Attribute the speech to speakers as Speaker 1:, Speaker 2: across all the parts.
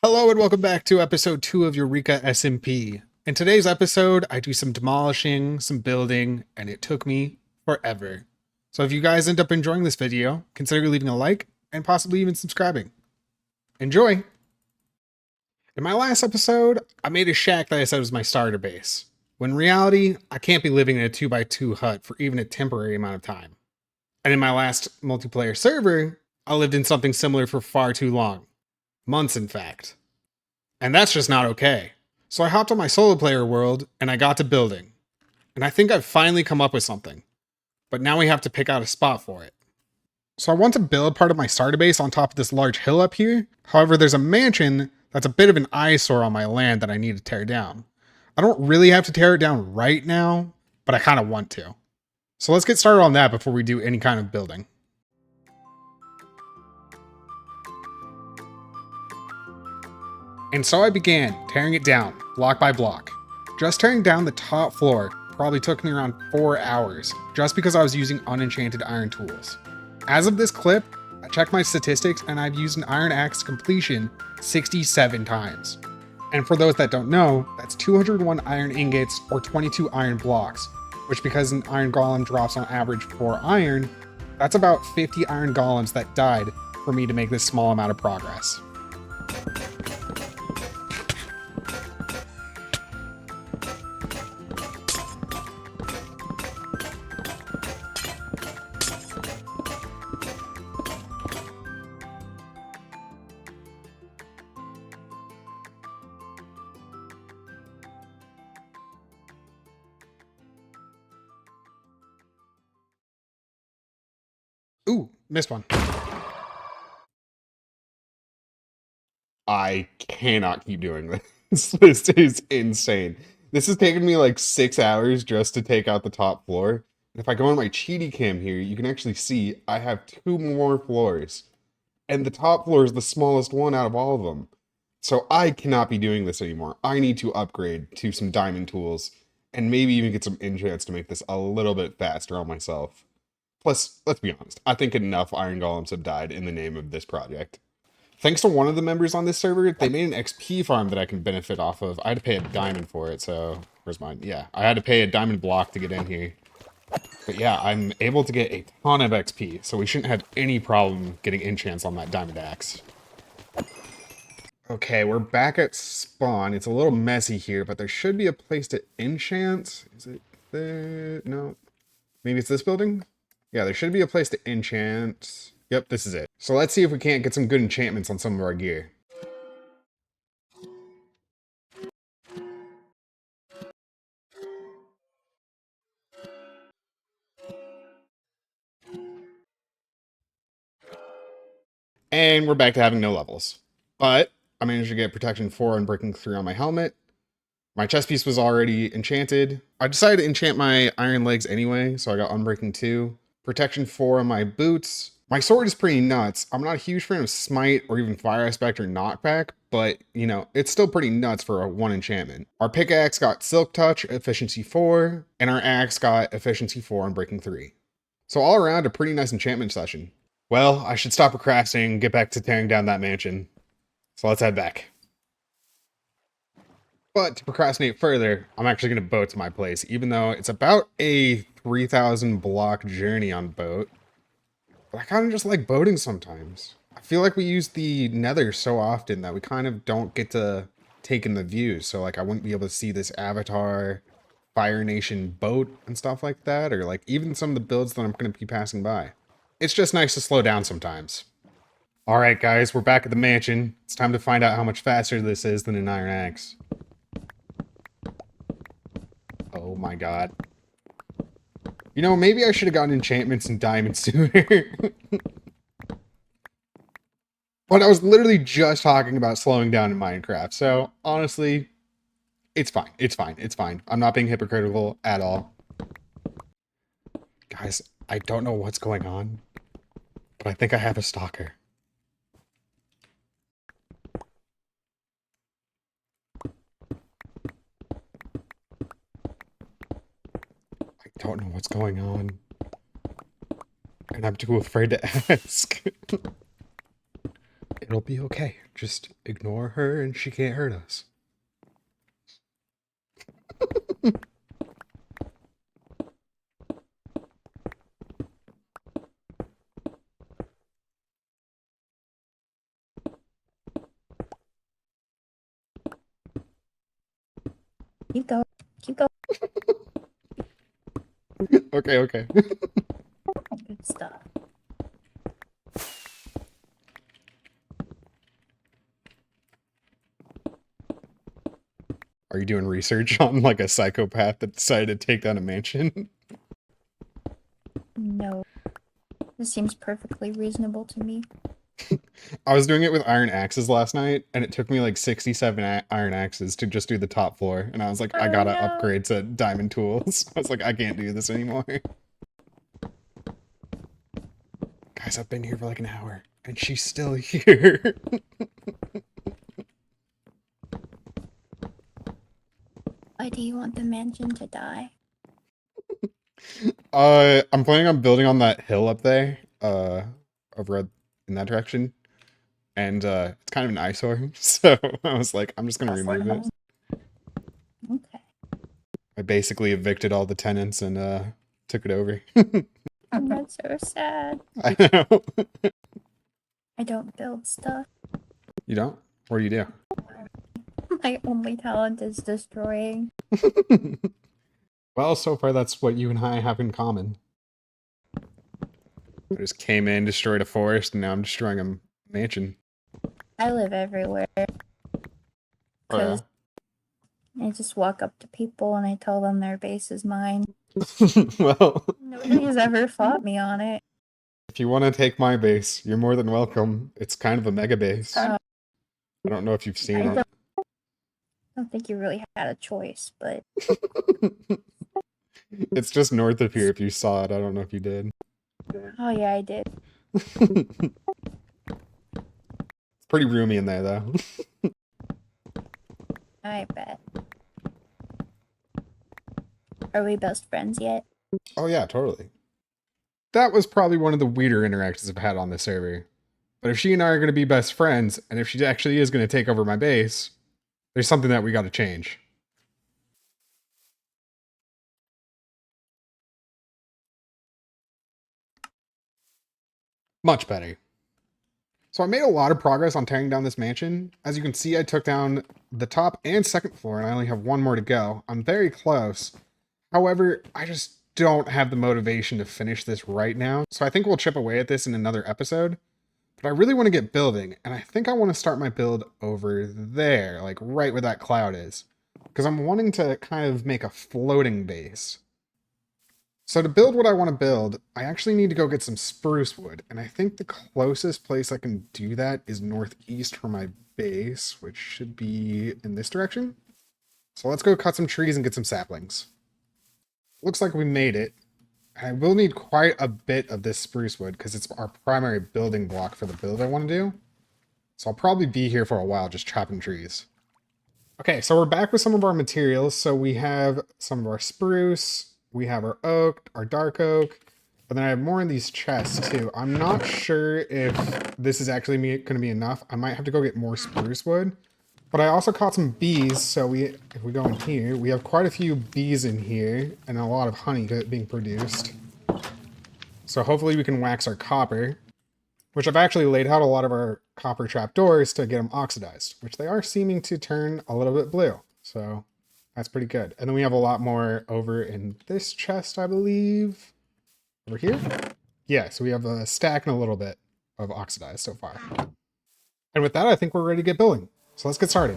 Speaker 1: Hello and welcome back to episode 2 of Eureka SMP. In today's episode, I do some demolishing, some building, and it took me forever. So if you guys end up enjoying this video, consider leaving a like and possibly even subscribing. Enjoy! In my last episode, I made a shack that I said was my starter base. When in reality, I can't be living in a 2x2 hut for even a temporary amount of time. And in my last multiplayer server, I lived in something similar for far too long. Months, in fact. And that's just not okay. So I hopped on my solo player world and I got to building. And I think I've finally come up with something. But now we have to pick out a spot for it. So I want to build part of my starter base on top of this large hill up here. However, there's a mansion that's a bit of an eyesore on my land that I need to tear down. I don't really have to tear it down right now, but I kind of want to. So let's get started on that before we do any kind of building. And so I began tearing it down, block by block. Just tearing down the top floor probably took me around 4 hours, just because I was using unenchanted iron tools. As of this clip, I checked my statistics and I've used an iron axe to completion 67 times. And for those that don't know, that's 201 iron ingots or 22 iron blocks, which because an iron golem drops on average 4 iron, that's about 50 iron golems that died for me to make this small amount of progress. Ooh, missed one. I cannot keep doing this. This is insane. This has taken me like 6 hours just to take out the top floor. And if I go on my cheaty cam here, you can actually see I have 2 more floors. And the top floor is the smallest one out of all of them. So I cannot be doing this anymore. I need to upgrade to some diamond tools and maybe even get some enchants to make this a little bit faster on myself. Plus, let's be honest, I think enough iron golems have died in the name of this project. Thanks to one of the members on this server, they made an XP farm that I can benefit off of. I had to pay a diamond for it, so... Where's mine? Yeah, I had to pay a diamond block to get in here. But yeah, I'm able to get a ton of XP, so we shouldn't have any problem getting enchants on that diamond axe. Okay, we're back at spawn. It's a little messy here, but there should be a place to enchant. Is it there? No. Maybe it's this building? Yeah, there should be a place to enchant. Yep, this is it. So let's see if we can't get some good enchantments on some of our gear. And we're back to having no levels. But I managed to get protection 4 and breaking 3 on my helmet. My chest piece was already enchanted. I decided to enchant my iron legs anyway, so I got unbreaking 2. Protection 4 on my boots. My sword is pretty nuts. I'm not a huge fan of smite or even fire aspect or knockback, but you know, it's still pretty nuts for a 1 enchantment. Our pickaxe got silk touch, efficiency 4, and our axe got efficiency 4 and breaking 3. So all around a pretty nice enchantment session. Well, I should stop procrastinating and get back to tearing down that mansion. So let's head back. But to procrastinate further, I'm actually going to boat to my place, even though it's about a 3,000 block journey on boat. But I kind of just like boating sometimes. I feel like we use the nether so often that we kind of don't get to take in the views. So like I wouldn't be able to see this Avatar, Fire Nation boat and stuff like that. Or like even some of the builds that I'm going to be passing by. It's just nice to slow down sometimes. Alright guys, we're back at the mansion. It's time to find out how much faster this is than an iron axe. Oh my god. You know, maybe I should have gotten enchantments and diamonds sooner. But I was literally just talking about slowing down in Minecraft, so honestly, it's fine. It's fine. It's fine. I'm not being hypocritical at all. Guys, I don't know what's going on, but I think I have a stalker. I don't know what's going on. And I'm too afraid to ask. It'll be okay. just ignore her and she can't hurt us.
Speaker 2: Keep going. Keep going.
Speaker 1: Okay.
Speaker 2: Good stuff.
Speaker 1: Are you doing research on like a psychopath that decided to take down a mansion?
Speaker 2: No. This seems perfectly reasonable to me.
Speaker 1: I was doing it with iron axes last night, and it took me like 67 iron axes to just do the top floor. And I was like, I gotta upgrade to diamond tools. I was like, I can't do this anymore. Guys, I've been here for like an hour, and she's still here.
Speaker 2: Why do you want the mansion to die?
Speaker 1: I'm planning on building on that hill up there, over in that direction. And it's kind of an eyesore, so I was like, I'm just gonna remove it.
Speaker 2: Okay.
Speaker 1: I basically evicted all the tenants and took it over.
Speaker 2: That's so sad.
Speaker 1: I know.
Speaker 2: I don't build stuff.
Speaker 1: You don't? What do you do?
Speaker 2: My only talent is destroying.
Speaker 1: Well, so far that's what you and I have in common. I just came in, destroyed a forest, and now I'm destroying a mansion.
Speaker 2: I live everywhere. Because I just walk up to people and I tell them their base is mine.
Speaker 1: Well,
Speaker 2: Nobody's ever fought me on it.
Speaker 1: if you want to take my base, you're more than welcome. It's kind of a mega base. I don't know if you've seen it.
Speaker 2: I don't think you really had a choice, but...
Speaker 1: It's just north of here if you saw it. I don't know if you did.
Speaker 2: Oh yeah, I did.
Speaker 1: It's pretty roomy in there, though.
Speaker 2: I bet. Are we best friends yet?
Speaker 1: Oh yeah, totally. That was probably one of the weirder interactions I've had on this server. But if she and I are going to be best friends, and if she actually is going to take over my base, there's something that we got to change. Much better. So I made a lot of progress on tearing down this mansion. As you can see, I took down the top and second floor, and I only have one more to go. I'm very close. However, I just don't have the motivation to finish this right now. So I think we'll chip away at this in another episode. But I really want to get building, and I think I want to start my build over there, like right where that cloud is. Because I'm wanting to kind of make a floating base. So to build what I want to build, I actually need to go get some spruce wood, and I think the closest place I can do that is northeast from my base, which should be in this direction. So let's go cut some trees and get some saplings. Looks like we made it. I will need quite a bit of this spruce wood because it's our primary building block for the build I want to do. So I'll probably be here for a while just chopping trees. Okay, so we're back with some of our materials. So we have some of our spruce, we have our oak, our dark oak, but then I have more in these chests too. I'm not sure if this is actually going to be enough. I might have to go get more spruce wood. But I also caught some bees, so if we go in here, we have quite a few bees in here, and a lot of honey being produced. So hopefully we can wax our copper, which I've actually laid out a lot of our copper trapdoors to get them oxidized, which they are seeming to turn a little bit blue. So that's pretty good. And then we have a lot more over in this chest, I believe. Over here? Yeah, so we have a stack and a little bit of oxidized so far. And with that, I think we're ready to get building. So let's get started.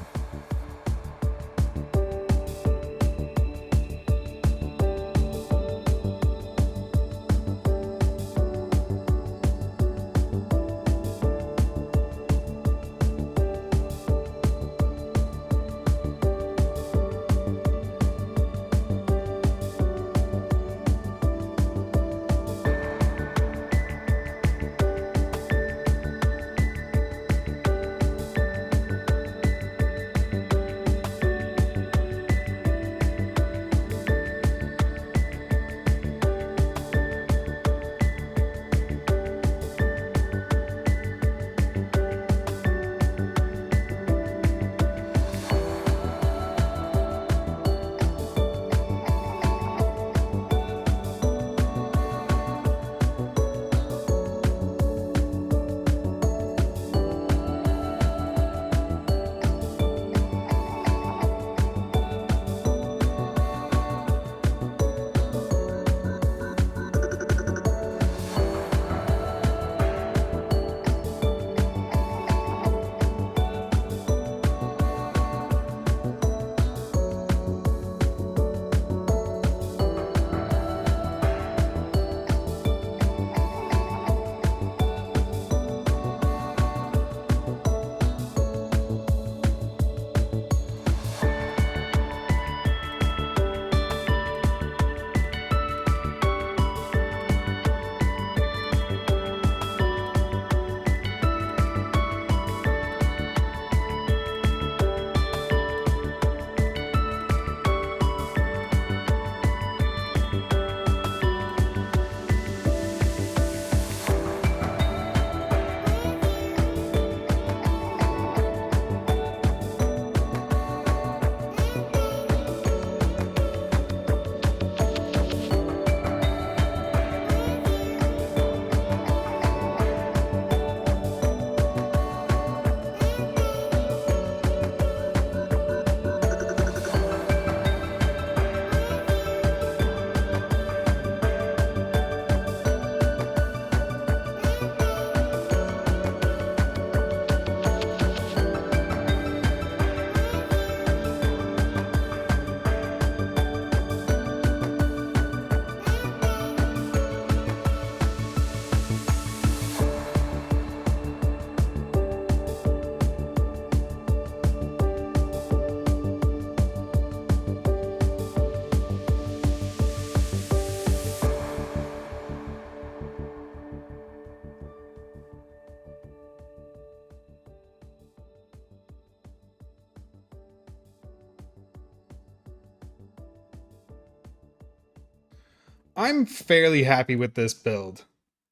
Speaker 1: I'm fairly happy with this build.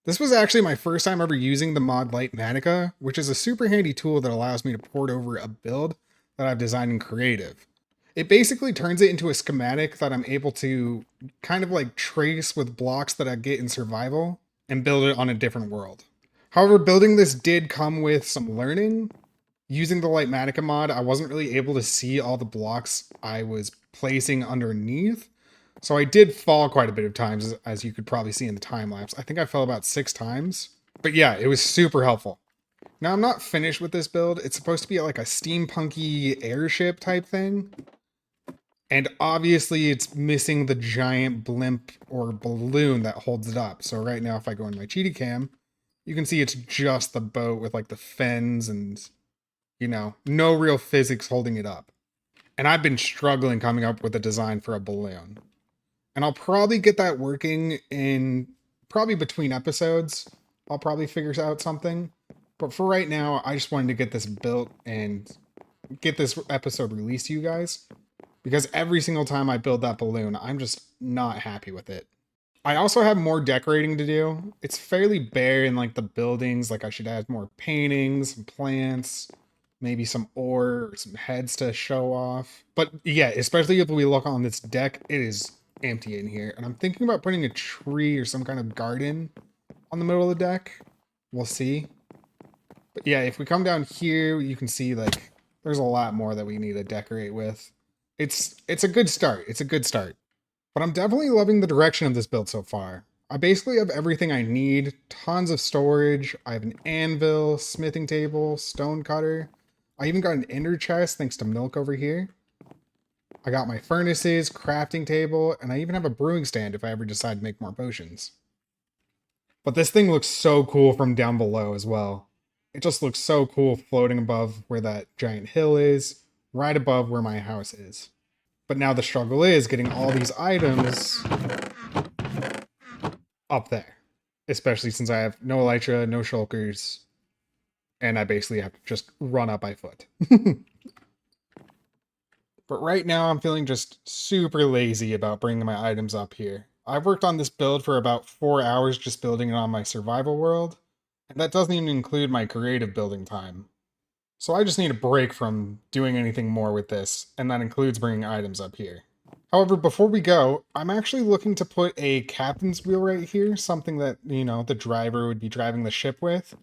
Speaker 1: This was actually my first time ever using the mod Lightmatica, which is a super handy tool that allows me to port over a build that I've designed in Creative. It basically turns it into a schematic that I'm able to kind of like trace with blocks that I get in survival and build it on a different world. However, building this did come with some learning. Using the Lightmatica mod, I wasn't really able to see all the blocks I was placing underneath. So I did fall quite a bit of times, as you could probably see in the time lapse. I think I fell about 6 times. But yeah, it was super helpful. Now I'm not finished with this build. It's supposed to be like a steampunky airship type thing. And obviously it's missing the giant blimp or balloon that holds it up. So right now if I go in my cheaty cam, you can see it's just the boat with like the fins and, you know, no real physics holding it up. And I've been struggling coming up with a design for a balloon. And I'll probably get that working in probably between episodes. I'll probably figure out something. But for right now, I just wanted to get this built and get this episode released to you guys. Because every single time I build that balloon, I'm just not happy with it. I also have more decorating to do. It's fairly bare in like the buildings. Like I should add more paintings, some plants, maybe some ore, or some heads to show off. But yeah, especially if we look on this deck, it is empty in here. And I'm thinking about putting a tree or some kind of garden on the middle of the deck. We'll see. But yeah, if we come down here, you can see like there's a lot more that we need to decorate with. It's a good start. It's a good start. But I'm definitely loving the direction of this build so far. I basically have everything I need. Tons of storage. I have an anvil, smithing table, stone cutter. I even got an ender chest thanks to Milk over here. I got my furnaces, crafting table, and I even have a brewing stand if I ever decide to make more potions. But this thing looks so cool from down below as well. It just looks so cool floating above where that giant hill is, right above where my house is. But now the struggle is getting all these items up there. Especially since I have no elytra, no shulkers, and I basically have to just run up by foot. But right now I'm feeling just super lazy about bringing my items up here. I've worked on this build for about 4 hours just building it on my survival world, and that doesn't even include my creative building time. So I just need a break from doing anything more with this, and that includes bringing items up here. However, before we go, I'm actually looking to put a captain's wheel right here, something that, you know, the driver would be driving the ship with.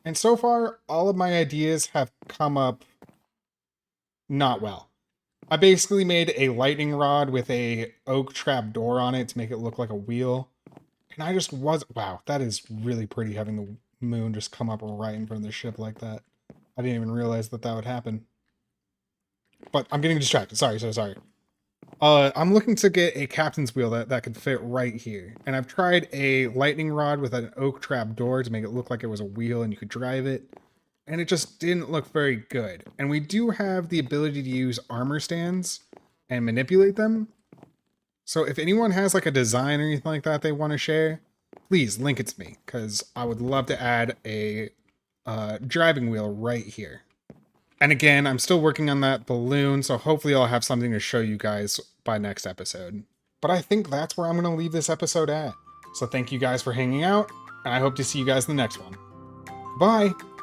Speaker 1: And so far, all of my ideas have come up not well. I basically made a lightning rod with a oak trap door on it to make it look like a wheel. And I just wow, that is really pretty having the moon just come up right in front of the ship like that. I didn't even realize that would happen. But I'm getting distracted. Sorry. I'm looking to get a captain's wheel that could fit right here. And I've tried a lightning rod with an oak trap door to make it look like it was a wheel and you could drive it. And it just didn't look very good. And we do have the ability to use armor stands and manipulate them. So if anyone has like a design or anything like that they want to share, please link it to me, because I would love to add a driving wheel right here. And again, I'm still working on that balloon, so hopefully I'll have something to show you guys by next episode. But I think that's where I'm going to leave this episode at. So thank you guys for hanging out, and I hope to see you guys in the next one. Bye!